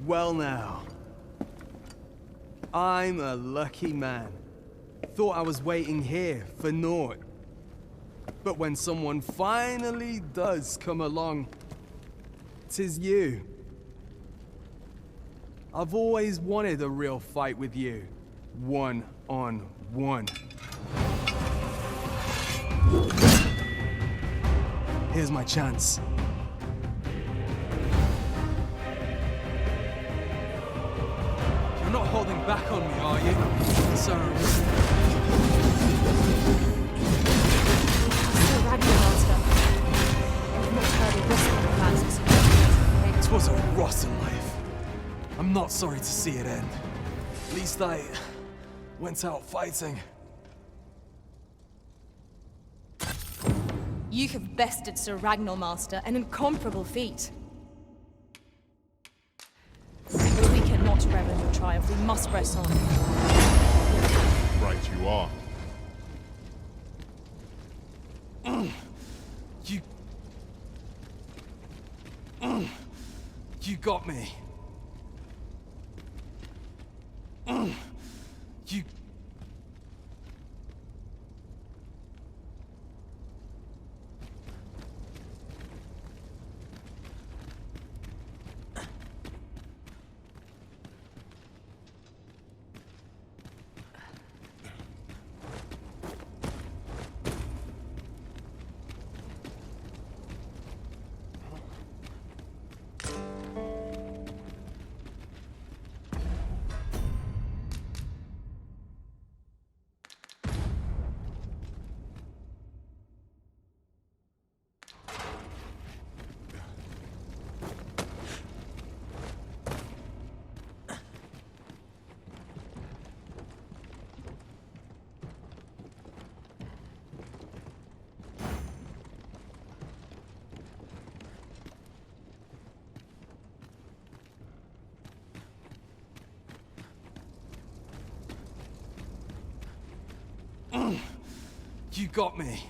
Well now. I'm a lucky man. Thought I was waiting here for naught. But when someone finally does come along, 'tis you. I've always wanted a real fight with you. One-on-one. Here's my chance. You're not holding back on me, are you? Sir Ragnar Master. I've not heard of wrestling plans. It was a rotten life. I'm not sorry to see it end. At least I went out fighting. You have bested Sir Ragnar Master, an incomparable feat. But we cannot revel in your triumph. We must press on. Right you are. You got me. You... You got me.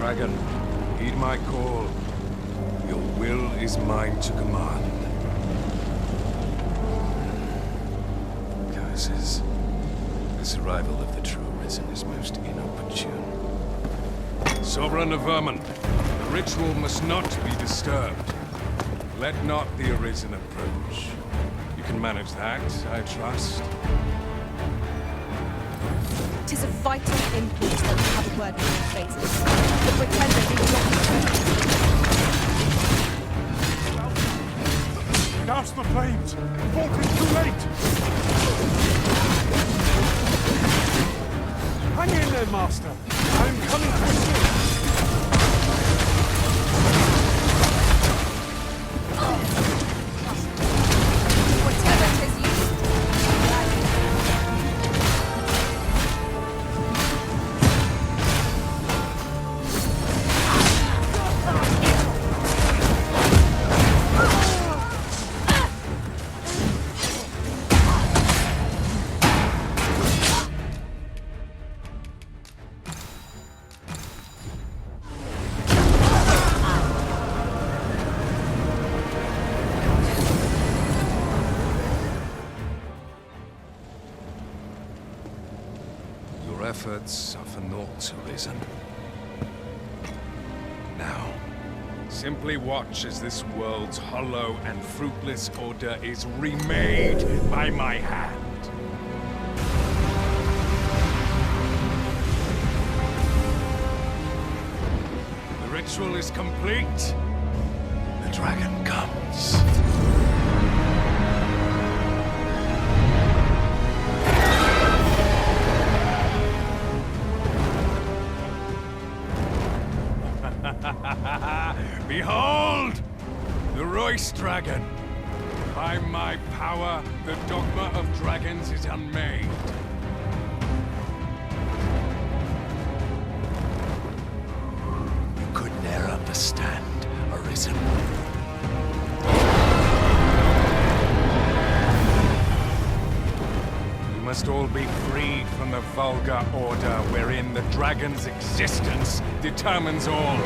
Dragon, heed my call. Your will is mine to command. Curses. This arrival of the true Risen is most inopportune. Sovereign of Vermin, the ritual must not be disturbed. Let not the Arisen approach. You can manage that, I trust. It is a vital impulse that we have a word with your faces. The pretender did not return. Douse the flames! Vault is too late! Hang in there, Master! I'm coming to assist! Whatever it is you... efforts are for naught, Arisen. Now, simply watch as this world's hollow and fruitless order is remade by my hand. The ritual is complete. The dragon comes. Behold! The Royce Dragon! By my power, the Dogma of Dragons is unmade. You could ne'er understand, Arisen. You must all be freed from the vulgar order wherein the dragon's existence determines all.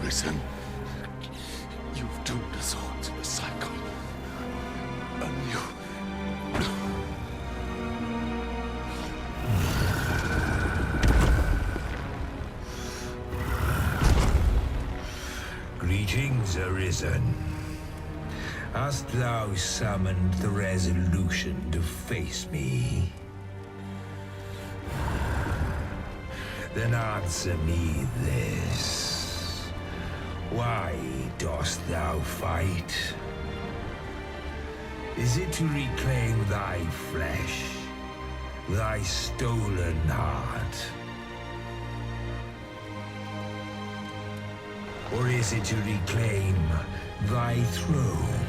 Arisen, you've doomed us all to a cycle. Anew. Greetings, Arisen. Hast thou summoned the resolution to face me? Then answer me this. Why dost thou fight? Is it to reclaim thy flesh, thy stolen heart? Or is it to reclaim thy throne?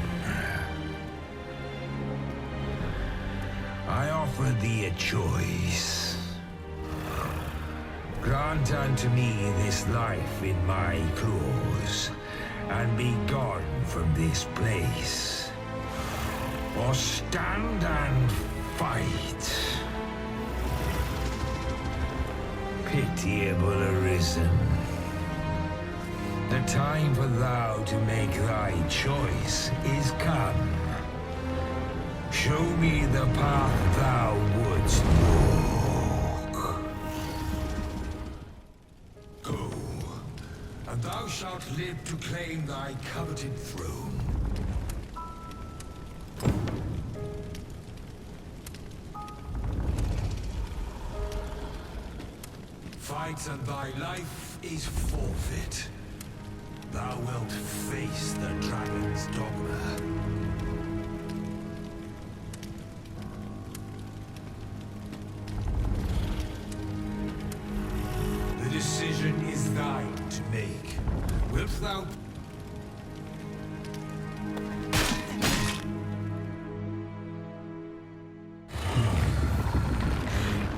I offer thee a choice. Grant unto me this life in my claws, and be gone from this place. Or stand and fight. Pitiable Arisen. The time for thou to make thy choice is come. Show me the path thou wouldst walk. Go, and thou shalt live to claim thy coveted throne. Fight and thy life is forfeit. Thou wilt face the dragon's dogma. The decision is thine to make. Wilt thou...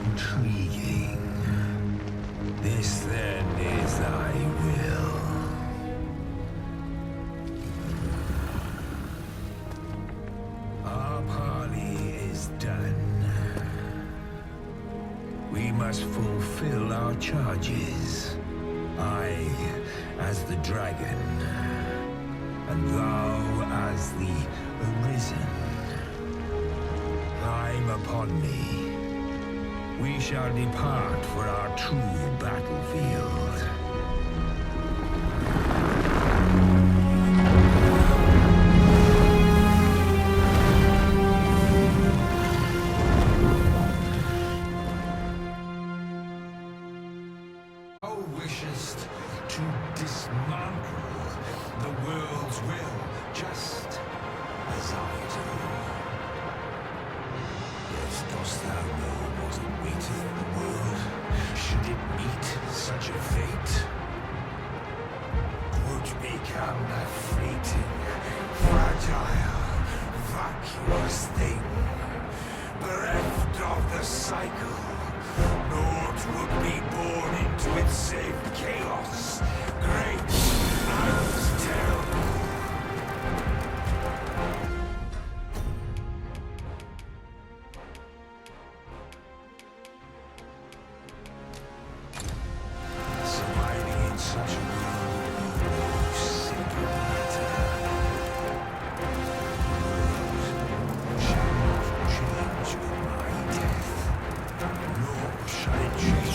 Intriguing. This then is thy will. Our parley is done. We must fulfill our charges. I, as the dragon, and thou as the Arisen. Climb upon me. We shall depart for our true battlefield. Thou wishest to dismantle the world's will, just as I do. Yet dost thou know what awaiteth the world, should it meet such a fate? Would become a fleeting, fragile, vacuous thing, bereft of the cycle. Naught would be born into it save chaos, great and terrible. Surviving in such a world, simple matter. Shall not change with my death, nor shall it change.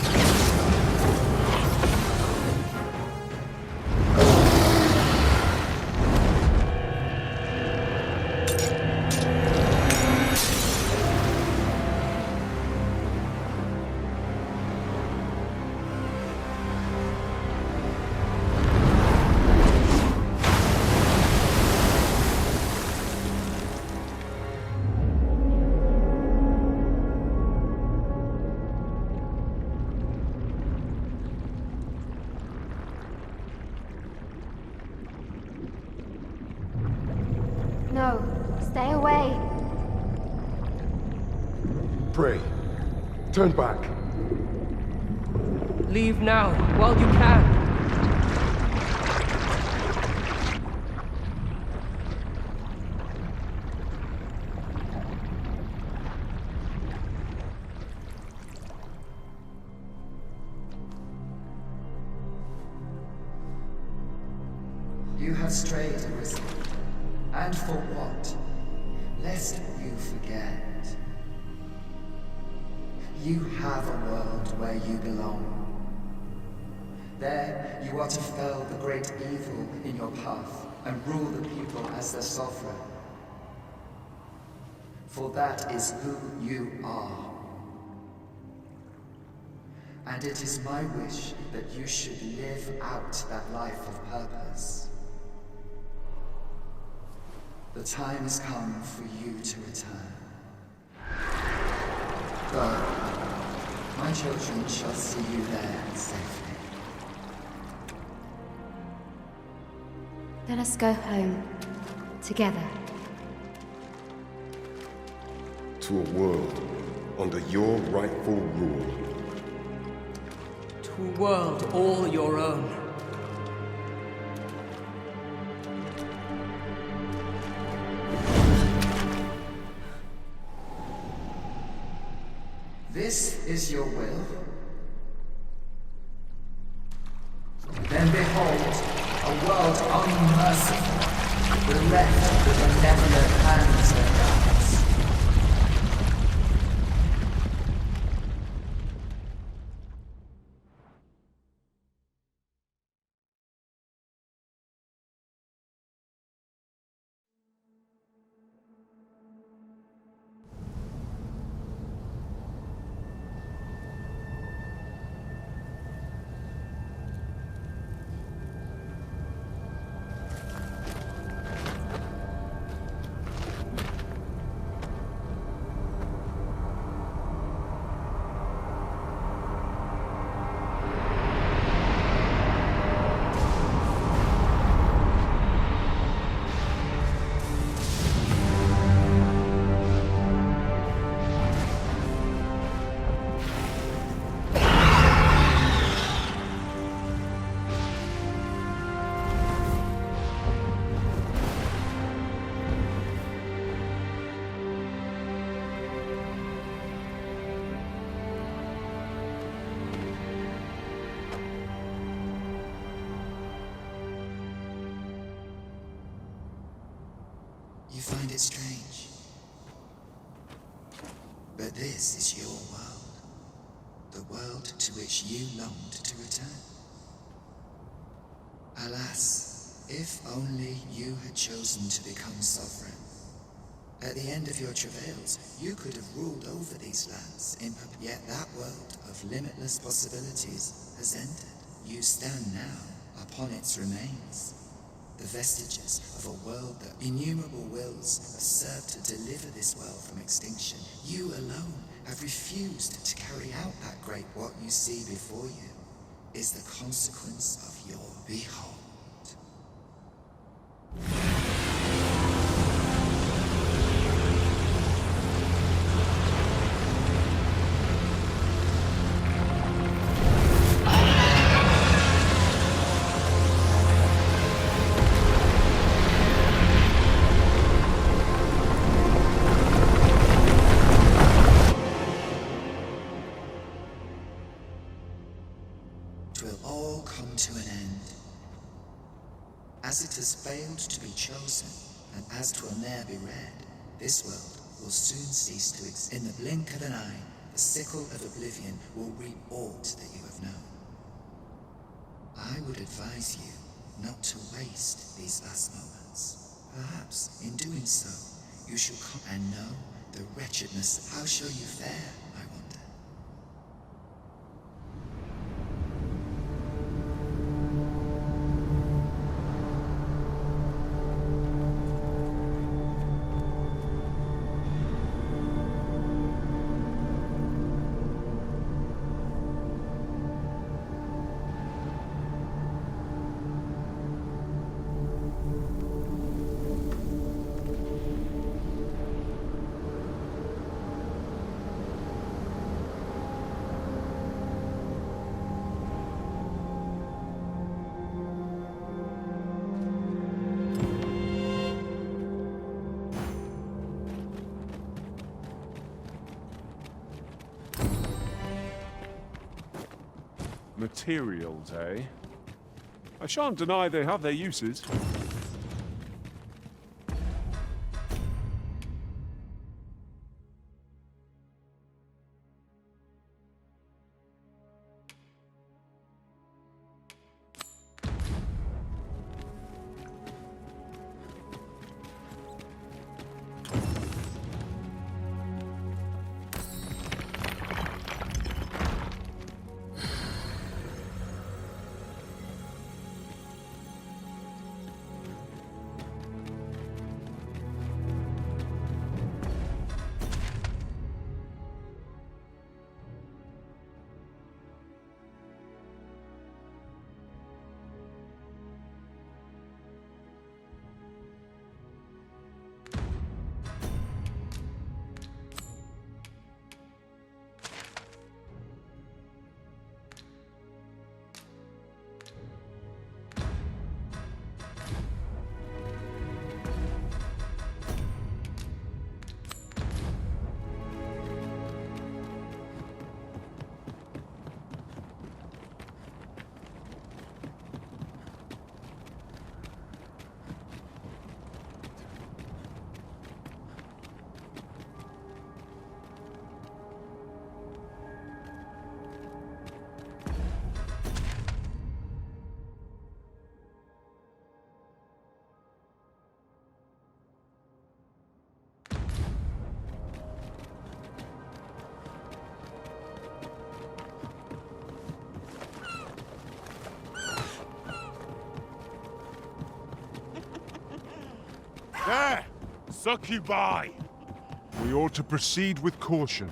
No, stay away. Pray. Turn back. Leave now, while you can. You have strayed, Arisen. And for what? Lest you forget. You have a world where you belong. There, you are to fell the great evil in your path and rule the people as their sovereign. For that is who you are. And it is my wish that you should live out that life of purpose. The time has come for you to return. Go. My children shall see you there safely. Let us go home. Together. To a world under your rightful rule. To a world all your own. This is your will? Then behold, a world unmerciful, bereft the benevolent hands of gods. You find it strange. But this is your world. The world to which you longed to return. Alas, if only you had chosen to become sovereign. At the end of your travails, you could have ruled over these lands, yet that world of limitless possibilities has ended. You stand now upon its remains. the vestiges of a world that innumerable wills have served to deliver this world from extinction. You alone have refused to carry out that great what you see before you is the consequence of your behold. Will all come to an end. As it has failed to be chosen, and as 'twill ne'er be read, this world will soon cease to exist. In the blink of an eye, the sickle of oblivion will reap aught that you have known. I would advise you not to waste these last moments. Perhaps, in doing so, you shall come and know the wretchedness. How shall you fare, I wonder? Materials, eh? I shan't deny they have their uses. There! Succubi! We ought to proceed with caution.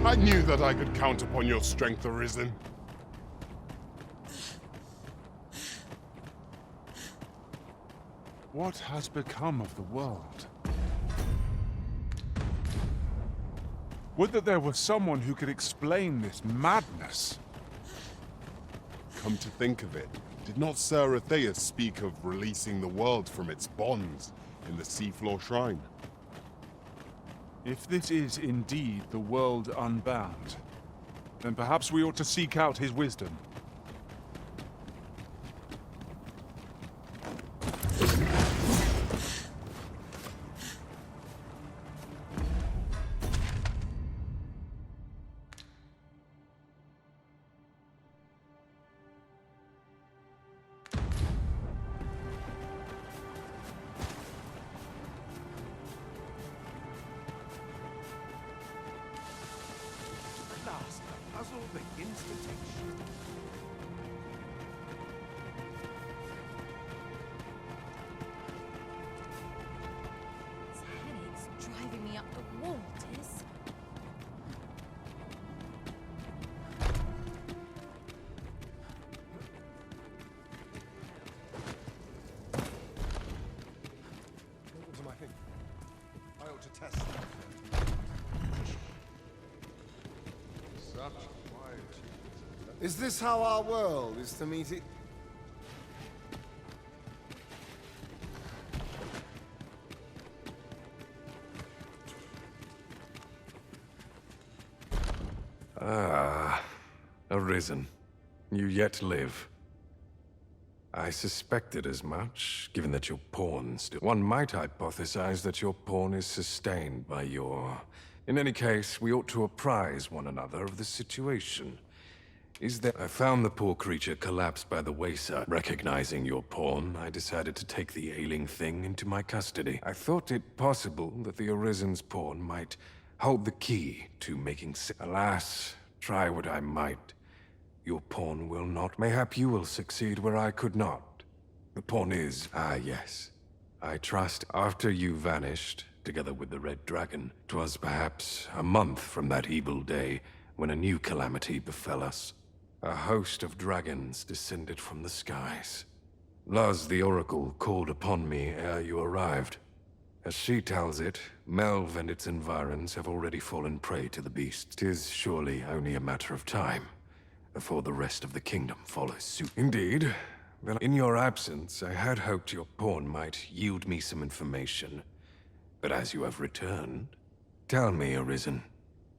I knew that I could count upon your strength, Arisen. What has become of the world? Would that there were someone who could explain this madness. Come to think of it, did not Sir Atheus speak of releasing the world from its bonds in the Seafloor Shrine? If this is indeed the world unbound, then perhaps we ought to seek out his wisdom. Driving me up the wall, Tiz. What am I thinking? I ought to test that. Such quiet. Is this how our world is to meet it? Arisen. You yet live. I suspected as much, given that your pawn still... One might hypothesize that your pawn is sustained by your... In any case, we ought to apprise one another of the situation. Is there... I found the poor creature collapsed by the wayside. Recognizing your pawn, I decided to take the ailing thing into my custody. I thought it possible that the Arisen's pawn might hold the key to making... Alas, try what I might. Your pawn will not. Mayhap you will succeed where I could not. The pawn is... Ah, yes. I trust after you vanished, together with the Red Dragon, 'twas perhaps a month from that evil day when a new calamity befell us. A host of dragons descended from the skies. Luz the Oracle called upon me ere you arrived. As she tells it, Melve and its environs have already fallen prey to the beast. 'Tis surely only a matter of time before the rest of the kingdom follows suit. Indeed. Well, in your absence, I had hoped your pawn might yield me some information. But as you have returned, tell me, Arisen,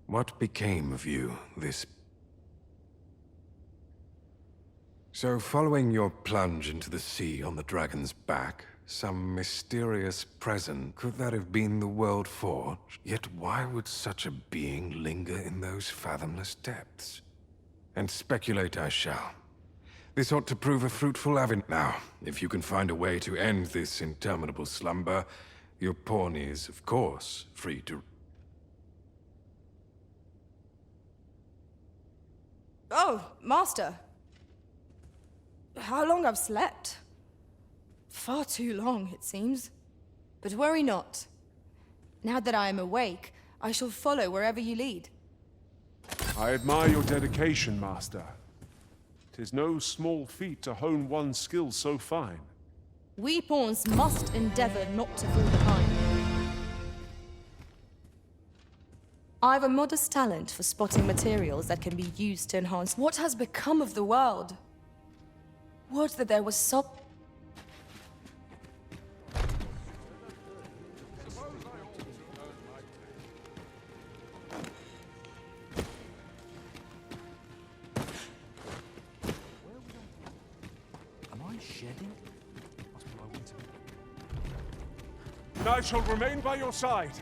what became of you this... So, following your plunge into the sea on the dragon's back, some mysterious present, could that have been the World Forge? Yet why would such a being linger in those fathomless depths? And speculate I shall. This ought to prove a fruitful avenue. Now, if you can find a way to end this interminable slumber, your pawn is, of course, free to... Oh, Master. How long I've slept? Far too long, it seems. But worry not. Now that I am awake, I shall follow wherever you lead. I admire your dedication, Master. 'Tis no small feat to hone one's skills so fine. We pawns must endeavor not to fall behind. I've a modest talent for spotting materials that can be used to enhance... What has become of the world? Would that there was some... And I shall remain by your side.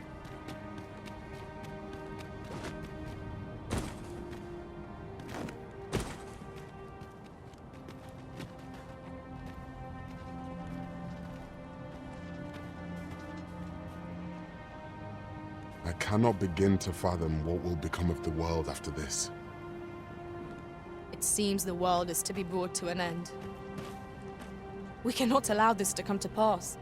I cannot begin to fathom what will become of the world after this. It seems the world is to be brought to an end. We cannot allow this to come to pass.